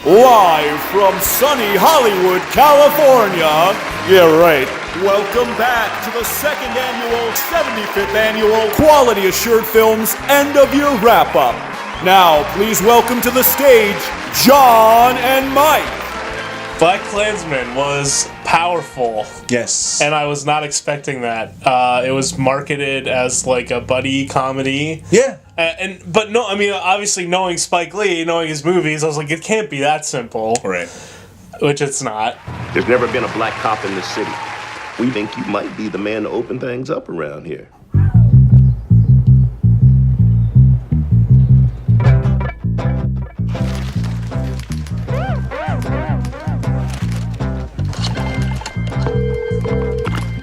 Live from sunny Hollywood, California. Yeah, right. Welcome back to the second annual, 75th annual Quality Assured Films End of Year Wrap Up. Now, please welcome to the stage, Jon and Mike. BlacKkKlansman was powerful. Yes. And I was not expecting that. It was marketed as like a buddy comedy. Yeah. But no, I mean, obviously knowing Spike Lee, knowing his movies, I was like, it can't be that simple. Right. Which it's not. There's never been a black cop in this city. We think you might be the man to open things up around here.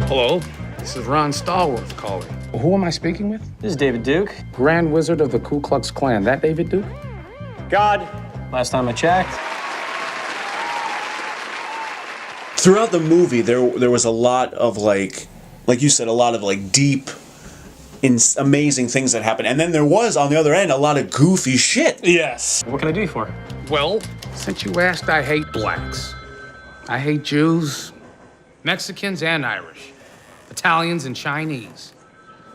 Hello, this is Ron Stallworth calling. Who am I speaking with? This is David Duke. Grand Wizard of the Ku Klux Klan. That David Duke? God. Last time I checked. Throughout the movie, there was a lot of like you said, a lot of like deep, amazing things that happened, and then there was on the other end a lot of goofy shit. Yes. What can I do you for? Well, since you asked, I hate blacks. I hate Jews, Mexicans, and Irish, Italians, and Chinese.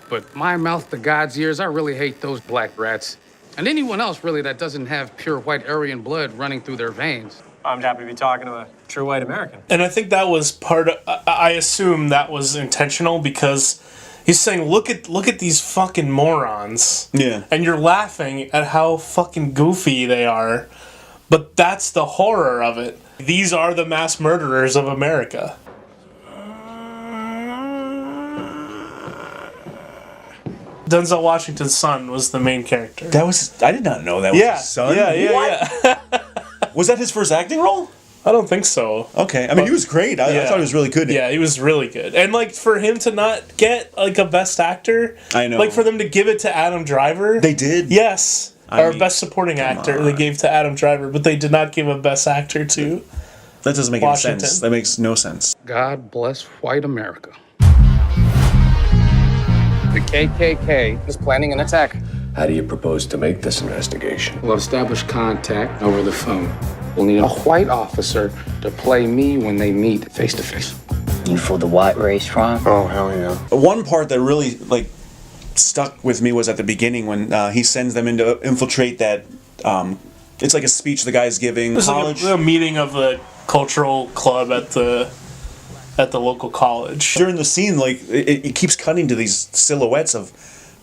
But my mouth to God's ears, I really hate those black rats. And anyone else, really, that doesn't have pure white Aryan blood running through their veins. I'm happy to be talking to a true white American. And I think that was part of, I assume that was intentional because he's saying, look at these fucking morons. Yeah. And you're laughing at how fucking goofy they are. But that's the horror of it. These are the mass murderers of America. Denzel Washington's son was the main character. I did not know that was his son. Yeah. Was that his first acting role? I don't think so. Okay. I mean, he was great. I thought he was really good. Yeah, he was really good. And, like, for him to not get, like, a best actor... I know. Like, for them to give it to Adam Driver... They did? Yes. Best supporting actor they gave to Adam Driver, but they did not give a best actor to That doesn't make Washington. any sense. That makes no sense. God bless white America. The KKK is planning an attack. How do you propose to make this investigation? We'll establish contact over the phone. We'll need a white officer to play me when they meet face to face. You for the white race, Ron? Oh, hell yeah. One part that really, stuck with me was at the beginning when he sends them in to infiltrate that, it's like a speech the guy's giving. It was college. like a meeting of the cultural club at the local college. During the scene, it keeps cutting to these silhouettes of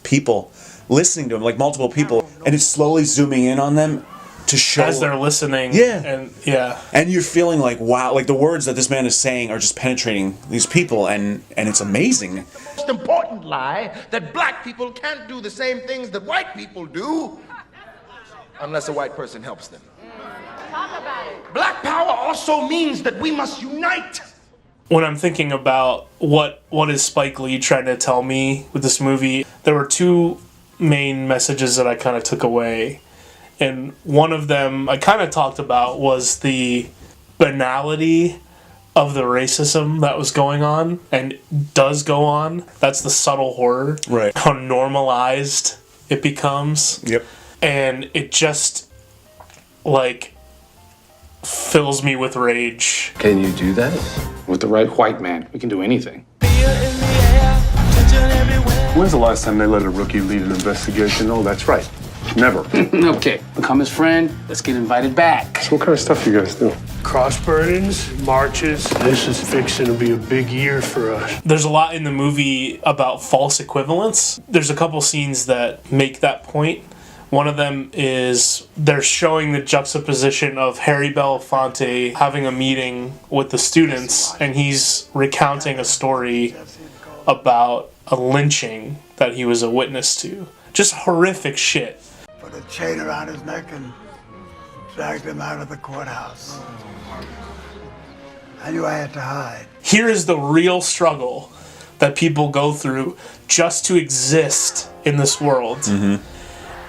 people listening to him, like multiple people, and it's slowly zooming in on them to show As they're listening. Yeah. And you're feeling like, wow, like the words that this man is saying are just penetrating these people, and it's amazing. Most important lie that black people can't do the same things that white people do unless a white person helps them. Talk about it. Black power also means that we must unite. when I'm thinking about what is Spike Lee trying to tell me with this movie, there were two main messages that I kind of took away. And one of them I kind of talked about was the banality of the racism that was going on and does go on. That's the subtle horror. Right. How normalized it becomes. Yep. And it just, like, fills me with rage. Can you do that? With the right white man, we can do anything. When's the last time they let a rookie lead an investigation? Oh, that's right. Never. Okay, become his friend. Let's get invited back. So what kind of stuff you guys do? Cross burnings, marches. This is fixing to be a big year for us. There's a lot in the movie about false equivalence. There's a couple scenes that make that point. One of them is they're showing the juxtaposition of Harry Belafonte having a meeting with the students, and he's recounting a story about a lynching that he was a witness to. Just horrific shit. Put a chain around his neck and dragged him out of the courthouse. I knew I had to hide. Here is the real struggle that people go through just to exist in this world. Mm-hmm.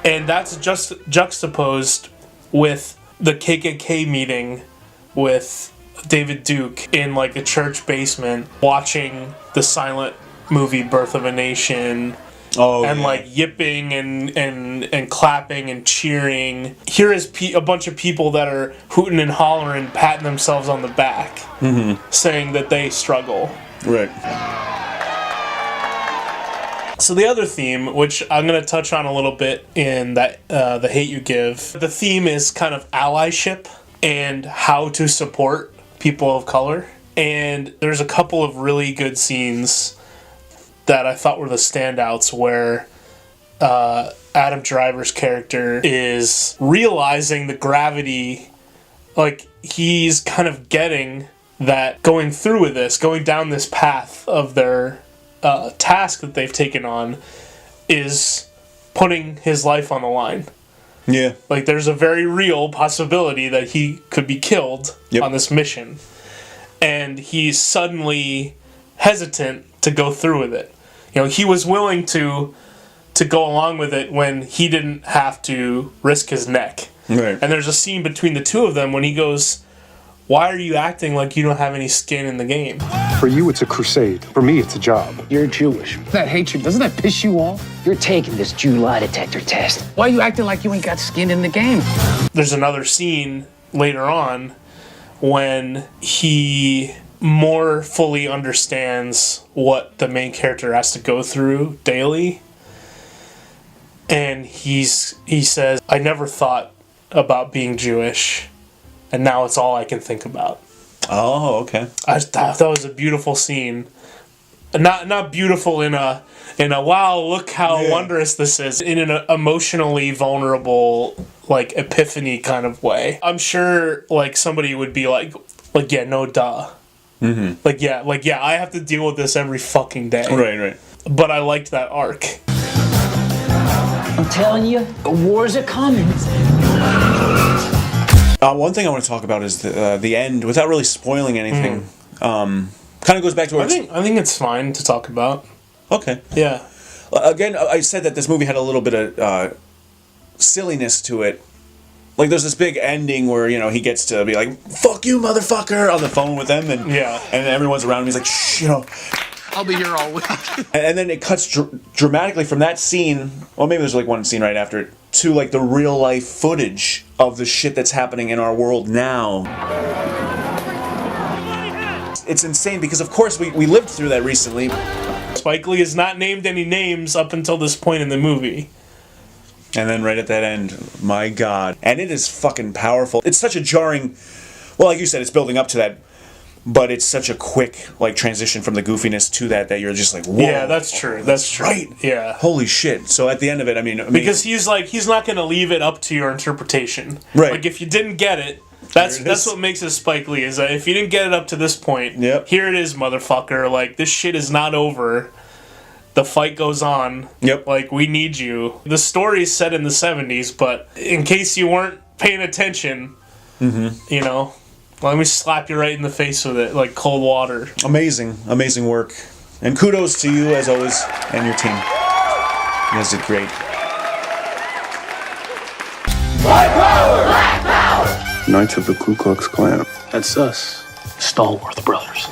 And that's just juxtaposed with the KKK meeting with David Duke in like a church basement watching the silent movie Birth of a Nation and like yipping and clapping and cheering. Here is a bunch of people that are hooting and hollering, patting themselves on the back, saying that they struggle. Right. So the other theme, which I'm going to touch on a little bit in that The Hate You Give, the theme is kind of allyship and how to support people of color. And there's a couple of really good scenes that I thought were the standouts where Adam Driver's character is realizing the gravity, like he's kind of getting that going through with this, going down this path of their task that they've taken on is putting his life on the line. Yeah. Like there's a very real possibility that he could be killed on this mission. And he's suddenly hesitant to go through with it. You know, he was willing to go along with it when he didn't have to risk his neck. Right. And there's a scene between the two of them when he goes, "Why are you acting like you don't have any skin in the game?" For you, it's a crusade. For me, it's a job. You're Jewish. That hatred, doesn't that piss you off? You're taking this Jew lie detector test. Why are you acting like you ain't got skin in the game? There's another scene later on when he more fully understands what the main character has to go through daily. And he says, "I never thought about being Jewish, and now it's all I can think about." Oh, okay. I thought that was a beautiful scene. Not beautiful in a wow, look how wondrous this is, in an emotionally vulnerable, like epiphany kind of way. I'm sure like somebody would be like yeah, no duh. Mm-hmm. Like yeah, I have to deal with this every fucking day. Right. But I liked that arc. I'm telling you, the wars are coming. One thing I want to talk about is the end, without really spoiling anything. Kind of goes back to what I think it's fine to talk about. Okay. Yeah. Again, I said that this movie had a little bit of silliness to it. Like, there's this big ending where, you know, he gets to be like, "Fuck you, motherfucker," on the phone with them, and and everyone's around him. He's like, "Shh, you know, I'll be here all week." and then it cuts dramatically from that scene. Well, maybe there's like one scene right after it to like the real life footage of the shit that's happening in our world now. It's insane because, of course, we lived through that recently. Spike Lee has not named any names up until this point in the movie. And then right at that end, my God. And it is fucking powerful. It's such a jarring... Well, like you said, it's building up to that, but it's such a quick like transition from the goofiness to that you're just like, whoa. Yeah, that's true. That's true. Right. Yeah. Holy shit. So at the end of it, I mean... Because he's not going to leave it up to your interpretation. Right. Like, if you didn't get it, that's what makes it Spike Lee, is that if you didn't get it up to this point, here it is, motherfucker. Like, this shit is not over. The fight goes on. Yep. Like, we need you. The story's set in the 70s, but in case you weren't paying attention, you know, let me slap you right in the face with it, like cold water. Amazing work. And kudos to you, as always, and your team. You guys did great. White power! Black power! Knights of the Ku Klux Klan. That's us. Stallworth Brothers.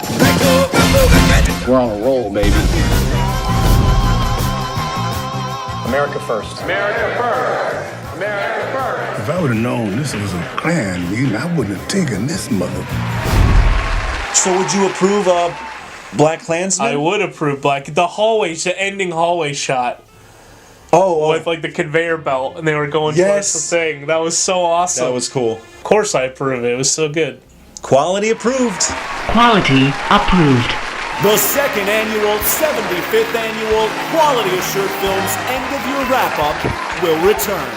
We're on a roll, baby. America first. America first. America first. If I would have known this was a Klan meeting, I wouldn't have taken this mother. So would you approve BlacKkKlansman? I would approve the ending hallway shot. Oh, with like the conveyor belt, and they were going towards the thing. That was so awesome. That was cool. Of course I approve it. It was so good. Quality approved. Quality approved. The second annual 75th annual Quality Assured Films End of Year Wrap Up will return.